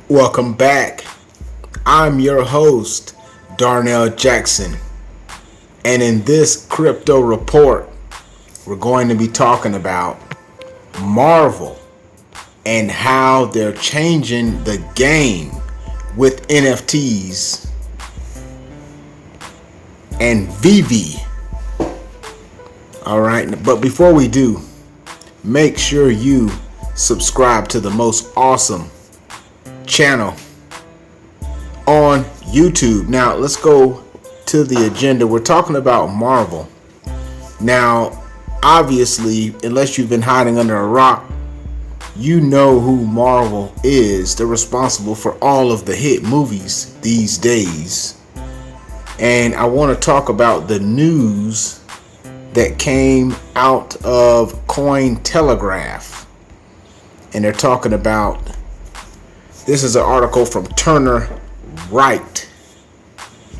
Welcome back. I'm your host, Darnell Jackson. And in this crypto report, we're going to be talking about Marvel and how they're changing the game with NFTs and VeVe. All right, but before we do, make sure you subscribe to the most awesome channel on YouTube. Now let's go to the agenda. We're talking about Marvel. Now, obviously, unless you've been hiding under a rock, you know who Marvel is. They're responsible for all of the hit movies these days. And I want to talk about the news that came out of Cointelegraph. And they're talking about, this is an article from Turner Wright.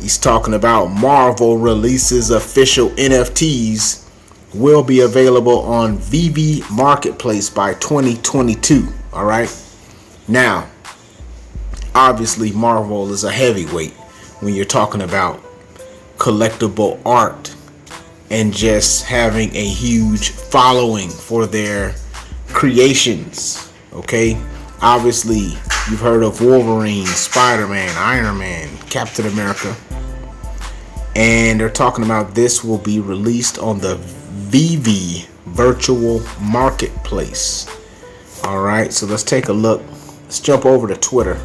He's talking about Marvel releases official NFTs will be available on VeVe Marketplace by 2022. All right. Now, obviously, Marvel is a heavyweight when you're talking about collectible art and just having a huge following for their creations. Okay. Obviously, you've heard of Wolverine, Spider-Man, Iron Man, Captain America. And they're talking about this will be released on the VeVe virtual marketplace. All right, so let's take a look. Let's jump over to Twitter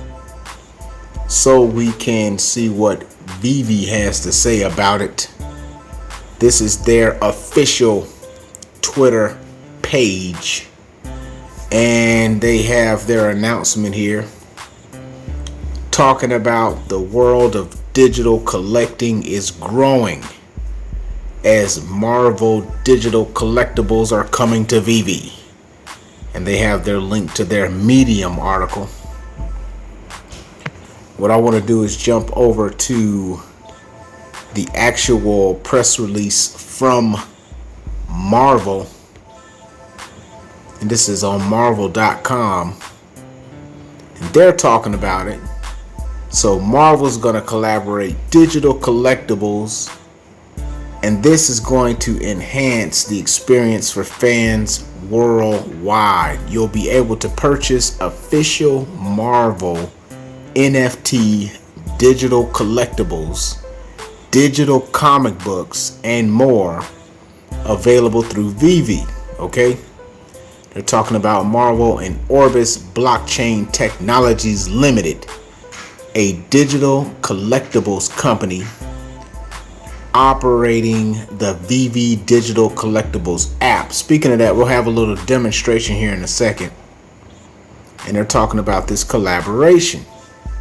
so we can see what VeVe has to say about it. This is their official Twitter page. And they have their announcement here talking about the world of digital collecting is growing as Marvel Digital Collectibles are coming to VeVe. And they have their link to their Medium article. What I want to do is jump over to the actual press release from Marvel. And this is on marvel.com. And they're talking about it. So Marvel's going to collaborate digital collectibles. And this is going to enhance the experience for fans worldwide. You'll be able to purchase official Marvel NFT digital collectibles, digital comic books, and more available through VeVe. Okay? They're talking about Marvel and Orbis Blockchain Technologies Limited, a digital collectibles company operating the VeVe Digital Collectibles App. Speaking of that, we'll have a little demonstration here in a second. And they're talking about this collaboration.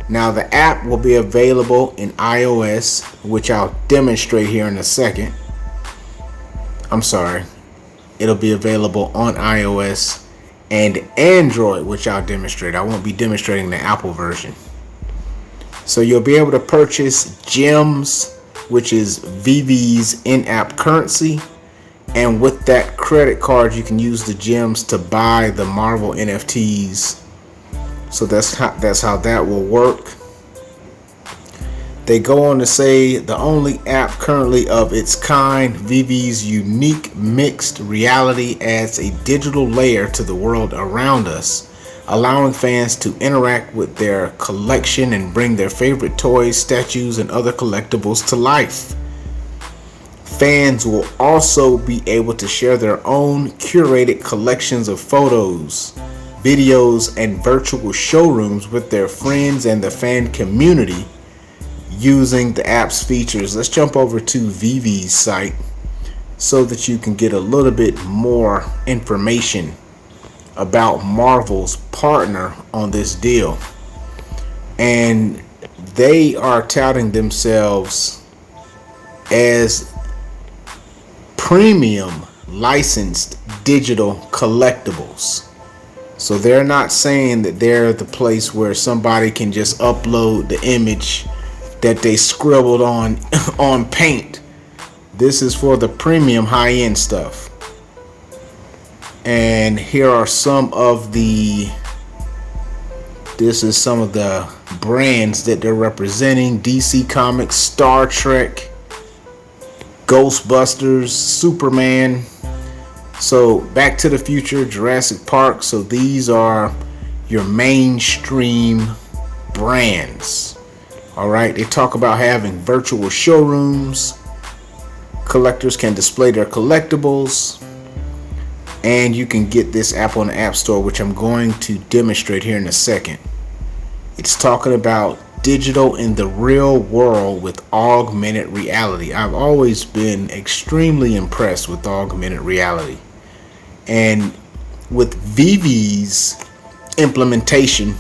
Now, the app will be available in iOS, which I'll demonstrate here in a second. I'm sorry. It'll be available on iOS and Android, which I'll demonstrate. I won't be demonstrating the Apple version. So you'll be able to purchase gems, which is VeVe's in-app currency. And with that credit card, you can use the gems to buy the Marvel NFTs. So that's how that will work. They go on to say the only app currently of its kind, VeVe's unique mixed reality adds a digital layer to the world around us, allowing fans to interact with their collection and bring their favorite toys, statues, and other collectibles to life. Fans will also be able to share their own curated collections of photos, videos, and virtual showrooms with their friends and the fan community using the app's features. Let's jump over to VeVe's site so that you can get a little bit more information about Marvel's partner on this deal. And they are touting themselves as premium licensed digital collectibles. So they're not saying that they're the place where somebody can just upload the image that they scribbled on paint. This is for the premium high-end stuff. And here are some of the This is some of the brands that they're representing: DC Comics, Star Trek, Ghostbusters, Superman. So Back to the Future, Jurassic Park. So these are your mainstream brands. All right. They talk about having virtual showrooms. Collectors can display their collectibles. And you can get this app on the App Store, which I'm going to demonstrate here in a second. It's talking about digital in the real world with augmented reality. I've always been extremely impressed with augmented reality. And with VeVe's implementation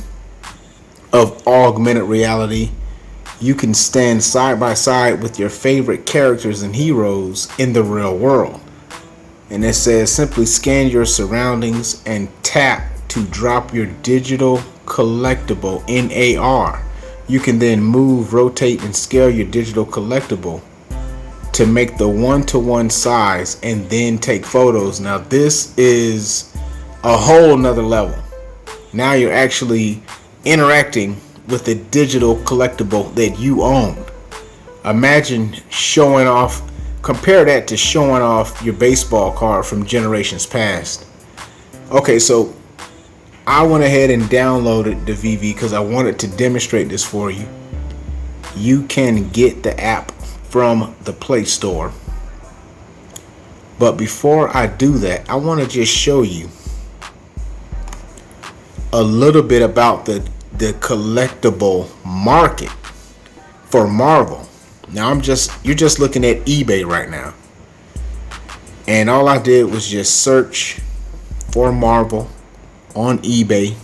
of augmented reality, you can stand side by side with your favorite characters and heroes in the real world. And it says simply scan your surroundings and tap to drop your digital collectible in AR. You can then move, rotate, and scale your digital collectible to make the one-to-one size and then take photos. Now this is a whole nother level. Now you're actually interacting with a digital collectible that you own. Imagine showing off, compare that to showing off your baseball card from generations past. Okay, so I went ahead and downloaded the VeVe because I wanted to demonstrate this for you. You can get the app from the Play Store. But before I do that, I want to just show you a little bit about the collectible market for Marvel. Now you're just looking at eBay right now. And all I did was just search for Marvel on eBay,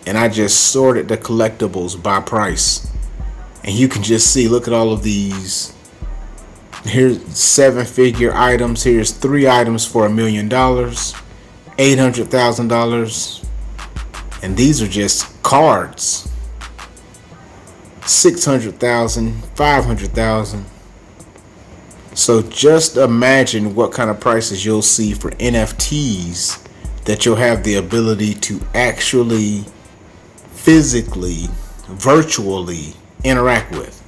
and I just sorted the collectibles by price. And you can just see, look at all of these. Here's 7-figure items. Here's 3 items for $1 million, $800,000. And these are just cards. 600,000, 500,000. So just imagine what kind of prices you'll see for NFTs that you'll have the ability to actually physically, virtually interact with.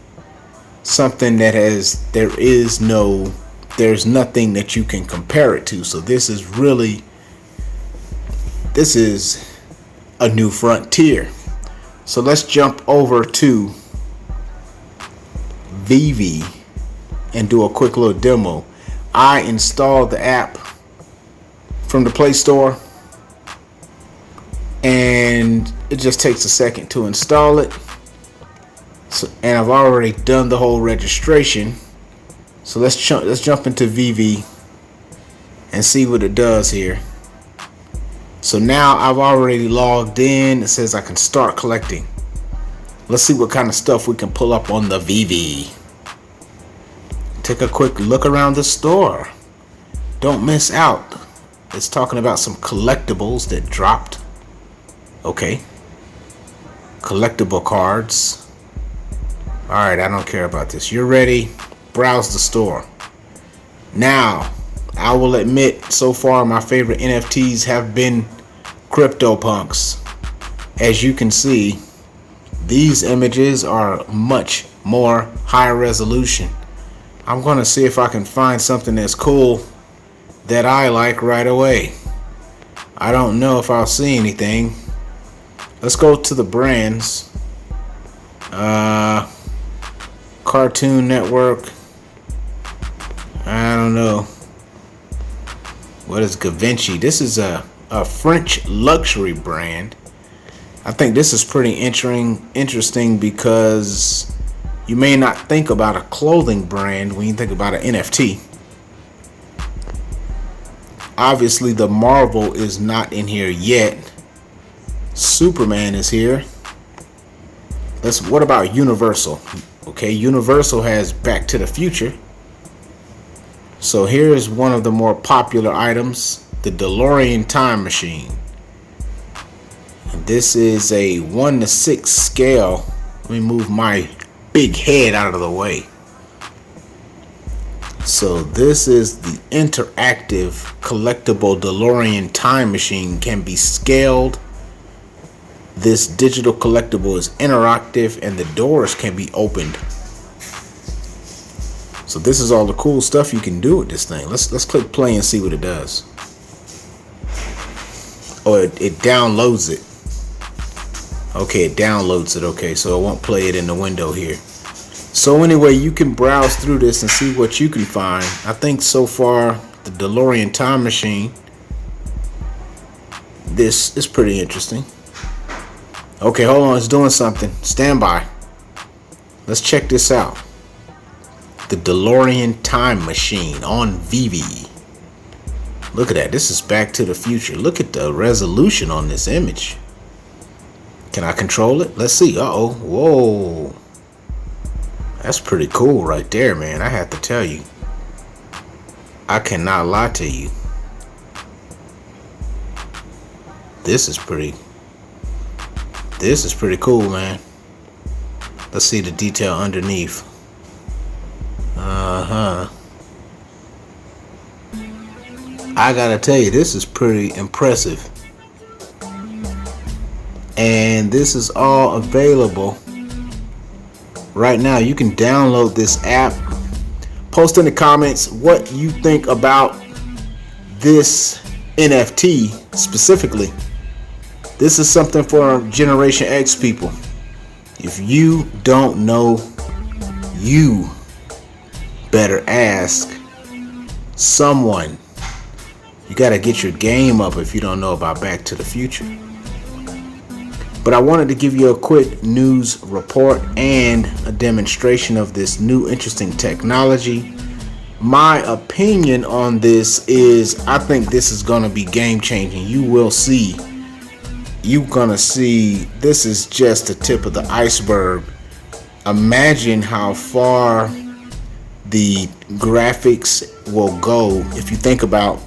Something that there's nothing that you can compare it to. So this is a new frontier. So let's jump over to VeVe and do a quick little demo. I installed the app from the Play Store, and it just takes a second to install it. So, and I've already done the whole registration. So let's jump into VeVe and see what it does here. So now I've already logged in. It says I can start collecting. Let's see what kind of stuff we can pull up on the VeVe. Take a quick look around the store. Don't miss out. It's talking about some collectibles that dropped. Okay. Collectible cards. Alright, I don't care about this. You're ready. Browse the store. Now, I will admit, so far my favorite NFTs have been CryptoPunks. As you can see, these images are much more high resolution. I'm going to see if I can find something that's cool that I like right away. I don't know if I'll see anything. Let's go to the brands. Cartoon Network. I don't know. What is Givenchy? This is a French luxury brand. I think this is pretty interesting because you may not think about a clothing brand when you think about an NFT. Obviously, the Marvel is not in here yet. Superman is here. What about Universal? Okay, Universal has Back to the Future. So here's one of the more popular items, the DeLorean time machine. And this is a 1:6 scale. Let me move my big head out of the way. So this is the interactive collectible DeLorean time machine. Can be scaled. This digital collectible is interactive and the doors can be opened. So this is all the cool stuff you can do with this thing. Let's click play and see what it does. Oh, it downloads it. Okay, it downloads it. Okay, so it won't play it in the window here. So anyway, you can browse through this and see what you can find. I think so far the DeLorean time machine, this is pretty interesting. Okay, hold on, it's doing something. Stand by. Let's check this out. The DeLorean time machine on VeVe. Look at that. This is Back to the Future. Look at the resolution on this image. Can I control it? Let's see. Uh-oh. Whoa. That's pretty cool right there, man. I have to tell you. I cannot lie to you. This is pretty cool, man. Let's see the detail underneath. I gotta tell you, this is pretty impressive. And this is all available right now. You can download this app. Post in the comments what you think about this NFT specifically. This is something for Generation X people. If you don't know, you better ask someone. You got to get your game up if you don't know about Back to the Future. But I wanted to give you a quick news report and a demonstration of this new interesting technology. My opinion on this is I think this is going to be game changing. You will see. You're going to see this is just the tip of the iceberg. Imagine how far the graphics will go if you think about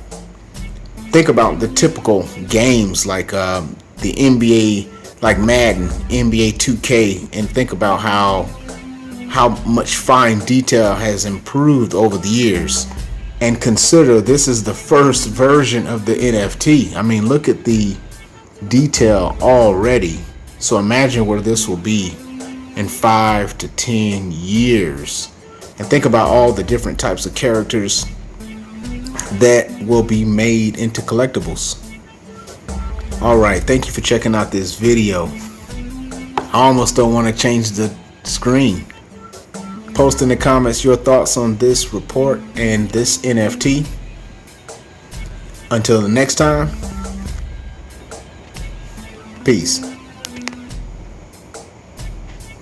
the typical games like the NBA, like Madden, NBA 2K, and think about how much fine detail has improved over the years. And consider this is the first version of the NFT. I mean, look at the detail already. So imagine where this will be in 5 to 10 years. And think about all the different types of characters that will be made into collectibles. Alright, thank you for checking out this video. I almost don't want to change the screen. Post in the comments your thoughts on this report and this NFT. Until the next time, peace.